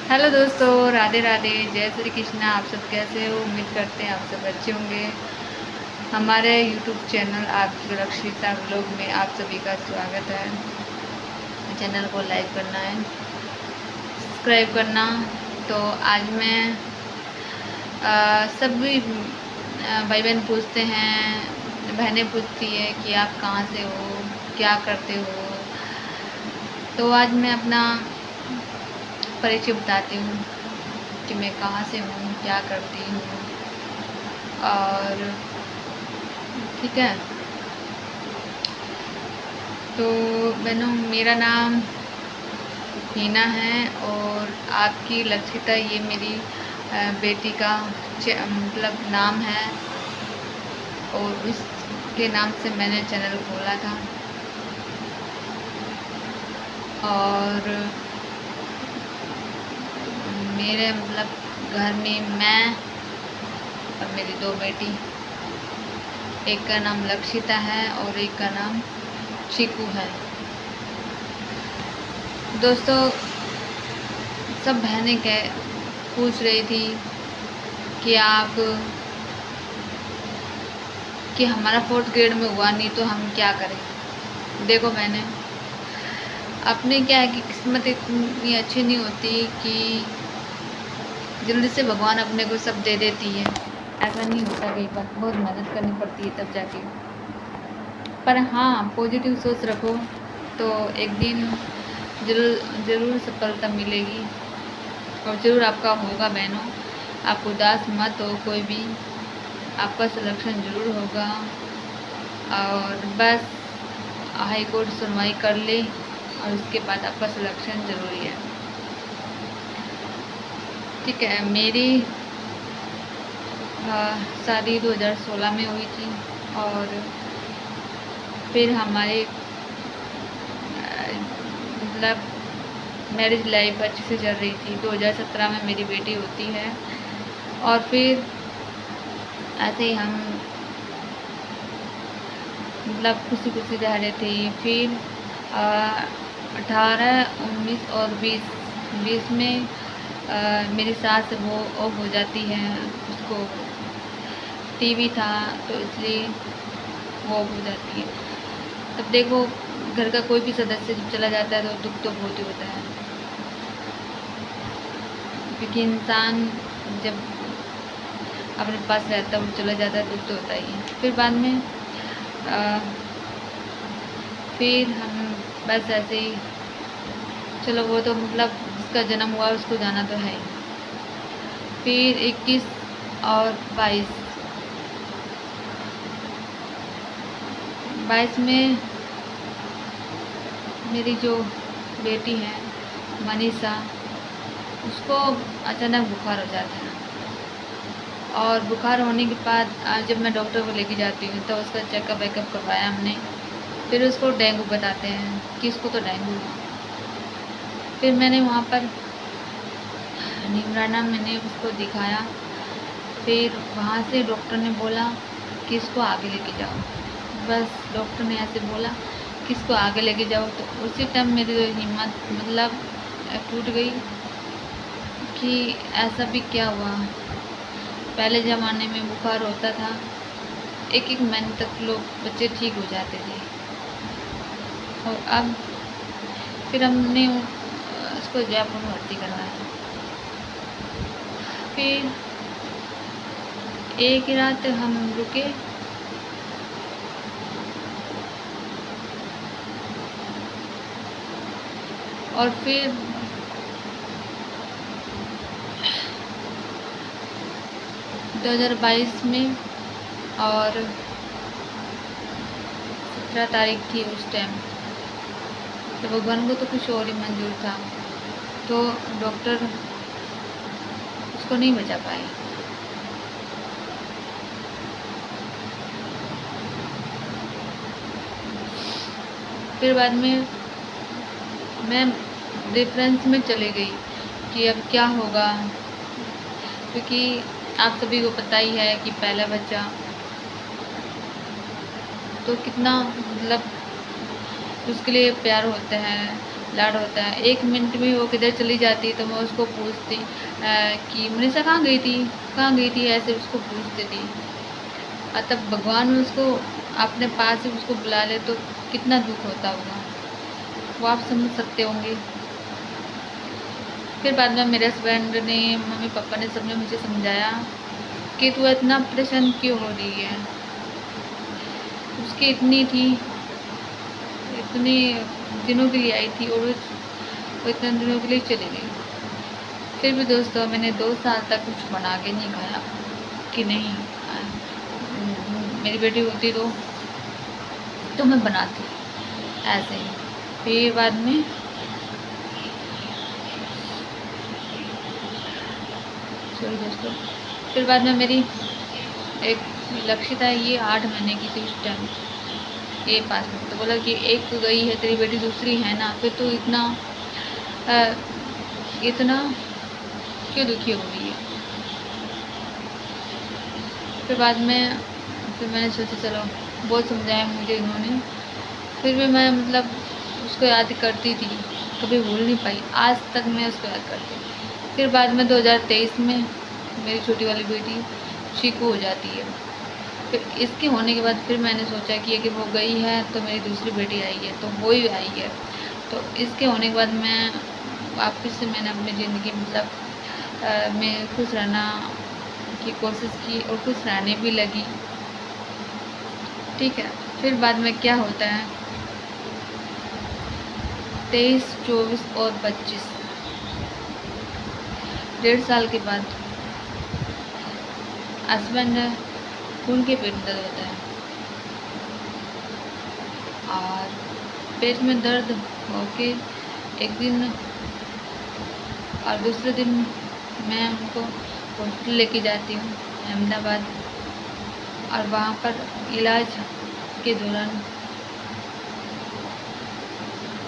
Hello दोस्तों, राधे राधे, जय श्री कृष्णा। आप सब कैसे हो? उम्मीद करते हैं आप सब अच्छे होंगे। हमारे यूट्यूब चैनल आपकी सुरक्षिता ब्लॉग में आप सभी का स्वागत है। चैनल को लाइक करना है, सब्सक्राइब करना। तो आज मैं सभी भाई बहन पूछते हैं, बहनें पूछती है कि आप कहाँ से हो, क्या करते हो। तो आज मैं अपना परिचय बताती हूँ कि मैं कहाँ से हूँ, क्या करती हूँ। और ठीक है, तो बहनों, मेरा नाम हीना है और आपकी लक्षिता ये मेरी बेटी का मतलब नाम है। और इसके नाम से मैंने चैनल खोला था। और मेरे मतलब घर में मैं और मेरी दो बेटी, एक का नाम लक्षिता है और एक का नाम चीकू है। दोस्तों, सब बहनें पूछ रही थी कि आप कि हमारा 4th ग्रेड में हुआ नहीं तो हम क्या करें। देखो मैंने अपने क्या है कि किस्मत इतनी अच्छी नहीं होती कि जल्दी से भगवान अपने को सब दे देती है। ऐसा नहीं होता, कई बार बहुत मेहनत करनी पड़ती है तब जाके। पर हाँ, पॉजिटिव सोच रखो तो एक दिन ज़रूर सफलता मिलेगी और ज़रूर आपका होगा बहनों। आप उदास मत हो, कोई भी आपका सिलेक्शन ज़रूर होगा। और बस हाई कोर्ट सुनवाई कर ले और उसके बाद आपका सिलेक्शन ज़रूरी है। ठीक है, मेरी शादी 2016 में हुई थी और फिर हमारे मतलब मैरिज लाइफ अच्छे से चल रही थी। 2017 में मेरी बेटी होती है और फिर ऐसे ही हम मतलब खुशी खुशी रह रहे थे। फिर 18, 19 और 20 में मेरी सास वो ऑफ हो जाती है। उसको टीवी था तो इसलिए वो ऑफ हो जाती है। तब देखो, घर का कोई भी सदस्य जब चला जाता है तो दुख तो बहुत ही होता है, क्योंकि इंसान जब अपने पास रहता है वो चला जाता है, दुख तो होता ही है। फिर बाद में फिर हम बस ऐसे ही, चलो वो तो मतलब जिसका जन्म हुआ उसको जाना तो है ही। फिर 21 और 22 में मेरी जो बेटी है मनीषा, उसको अचानक बुखार हो जाता है। और बुखार होने के बाद जब मैं डॉक्टर को लेके जाती हूँ तो उसका चेकअप वेकअप करवाया हमने। फिर उसको डेंगू बताते हैं कि इसको तो डेंगू है। फिर मैंने वहाँ पर नीमराना मैंने उसको दिखाया। फिर वहाँ से डॉक्टर ने बोला कि इसको आगे लेके जाओ। बस डॉक्टर ने ऐसे बोला कि इसको आगे लेके जाओ, तो उसी टाइम मेरी तो हिम्मत मतलब टूट गई कि ऐसा भी क्या हुआ। पहले ज़माने में बुखार होता था, एक एक महीने तक लोग बच्चे ठीक हो जाते थे। और अब फिर हमने उसको जयपुर में भर्ती करवाया। फिर एक रात हम रुके और फिर 2022 में और 17 तारीख थी उस टाइम। तो भगवान को तो कुछ और ही मंजूर था, तो डॉक्टर उसको नहीं बचा पाए। फिर बाद में मैं रेफरेंस में चले गई कि अब क्या होगा, क्योंकि आप सभी को पता ही है कि पहला बच्चा तो कितना मतलब उसके लिए प्यार होता है, लाड होता है। 1 मिनट में वो किधर चली जाती तो मैं उसको पूछती कि मनीषा कहाँ गई थी, कहाँ गई थी, ऐसे उसको पूछती थी। और तब भगवान उसको अपने पास ही उसको बुला ले तो कितना दुख होता होगा, वो आप समझ सकते होंगे। फिर बाद में मेरे हस्बैंड ने, मम्मी पापा ने, सबने मुझे समझाया कि तू इतना परेशान क्यों हो रही है। उसकी इतनी थी, इतने दिनों के लिए आई थी और वो इतने दिनों के लिए चली गई। फिर भी दोस्तों मैंने 2 साल तक कुछ बना के नहीं खाया कि नहीं मेरी बेटी होती तो मैं बनाती ऐसे ही। फिर बाद में सॉरी दोस्तों, फिर बाद में मेरी एक लक्ष्य था, ये 8 महीने की थी उस टाइम, ये 5 मिनट तो बोला कि एक गई है तेरी बेटी, दूसरी है ना, फिर तो इतना क्यों दुखी हो रही है। फिर बाद में मैंने सोचा चलो, बहुत समझाया मुझे इन्होंने, फिर भी मैं मतलब उसको याद करती थी, कभी भूल नहीं पाई, आज तक मैं उसको याद करती हूँ। फिर बाद में 2023 में मेरी छोटी वाली बेटी चीकू हो जाती है। फिर इसके होने के बाद फिर मैंने सोचा कि अगर वो गई है तो मेरी दूसरी बेटी आई है, तो वो ही आई है। तो इसके होने के बाद मैं वापस से मैंने अपनी ज़िंदगी मतलब मैं खुश रहना की कोशिश की और खुश रहने भी लगी, ठीक है। फिर बाद में क्या होता है, 23, 24 और 25, 1.5 साल के बाद हस्बैंड उनके पेट में दर्द होता है और पेट में दर्द होके एक दिन और दूसरे दिन मैं उनको हॉस्पिटल लेके जाती हूँ अहमदाबाद, और वहाँ पर इलाज के दौरान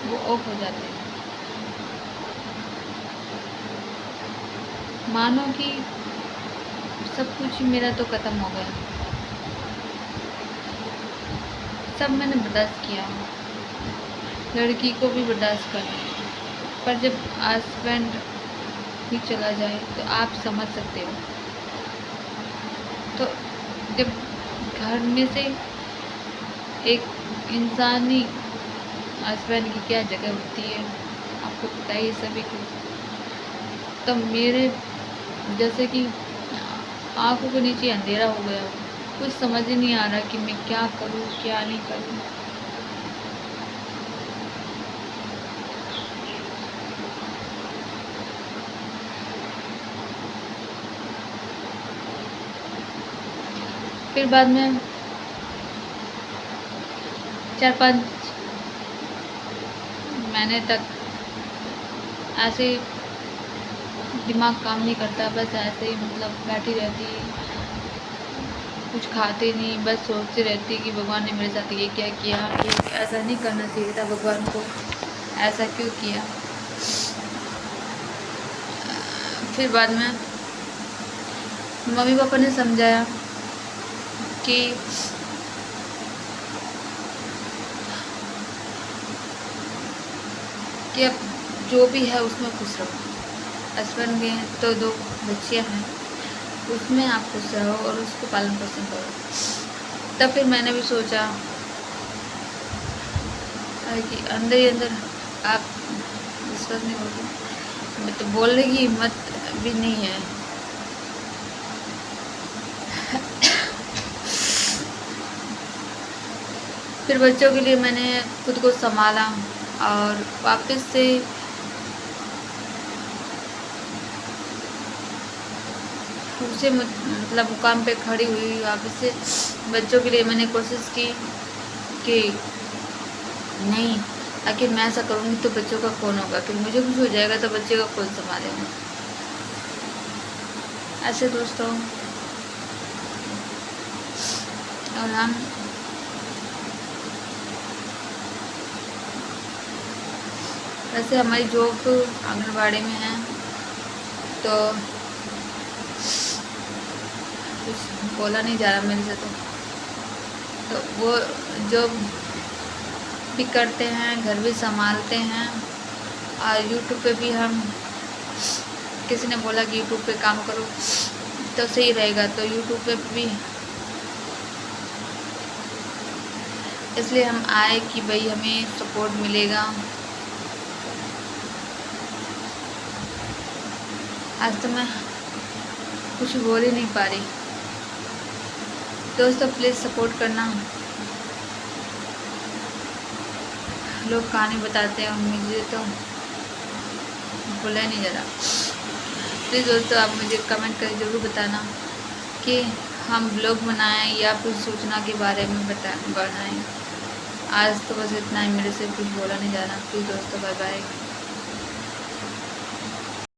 वो ऑफ हो जाते हैं। मानो कि सब कुछ मेरा तो ख़त्म हो गया, सब मैंने बर्दाश्त किया, लड़की को भी बर्दाश्त कर, पर जब हस्बैंड ही चला जाए तो आप समझ सकते हो। तो जब घर में से एक इंसानी हस्बैंड की क्या जगह होती है आपको पता ही सभी को। तो मेरे जैसे कि आंखों के नीचे अंधेरा हो गया, कुछ समझ ही नहीं आ रहा कि मैं क्या करूं क्या नहीं करूं। फिर बाद में 4-5 महीने तक ऐसे दिमाग काम नहीं करता, बस ऐसे ही मतलब बैठी रहती, कुछ खाते नहीं, बस सोचती रहती कि भगवान ने मेरे साथ ये क्या किया, ये ऐसा नहीं करना चाहिए था, भगवान को ऐसा क्यों किया। फिर बाद में मम्मी पापा ने समझाया कि अब जो भी है उसमें खुश रहो। हस्बैंड भी हैं तो 2 बच्चियाँ हैं, उसमें आप खुश रहो और उसको पालन पोषण करो। तब फिर मैंने भी सोचा कि अंदर ही अंदर आप विश्वास नहीं होगी, मैं तो बोलने की हिम्मत भी नहीं है। फिर बच्चों के लिए मैंने खुद को संभाला और वापस से उसे मतलब मुकाम पे खड़ी हुई। वापस से बच्चों के लिए मैंने कोशिश की कि नहीं, आखिर मैं ऐसा करूँगी तो बच्चों का कौन होगा, कि मुझे कुछ हो जाएगा तो बच्चे का कौन संभालेगा। ऐसे दोस्तों, और हम वैसे हमारी जॉब आंगनबाड़ी में है, तो कुछ बोला नहीं जा रहा मेरे से। तो वो जॉब भी करते हैं, घर भी संभालते हैं, और यूट्यूब पे भी हम, किसी ने बोला कि यूट्यूब पे काम करो तो सही रहेगा, तो यूट्यूब पे भी इसलिए हम आए कि भाई हमें सपोर्ट मिलेगा। आज तो मैं कुछ बोल ही नहीं पा रही। दोस्तों प्लीज़ सपोर्ट करना। लोग कहानी बताते हैं, मुझे तो बोला नहीं जा रहा। प्लीज़ दोस्तों आप मुझे कमेंट करके ज़रूर बताना कि हम ब्लॉग बनाएं या फिर सूचना के बारे में बनाएं। आज तो बस इतना ही, मेरे से कुछ बोला नहीं जा रहा। प्लीज़ दोस्तों बाय बाय।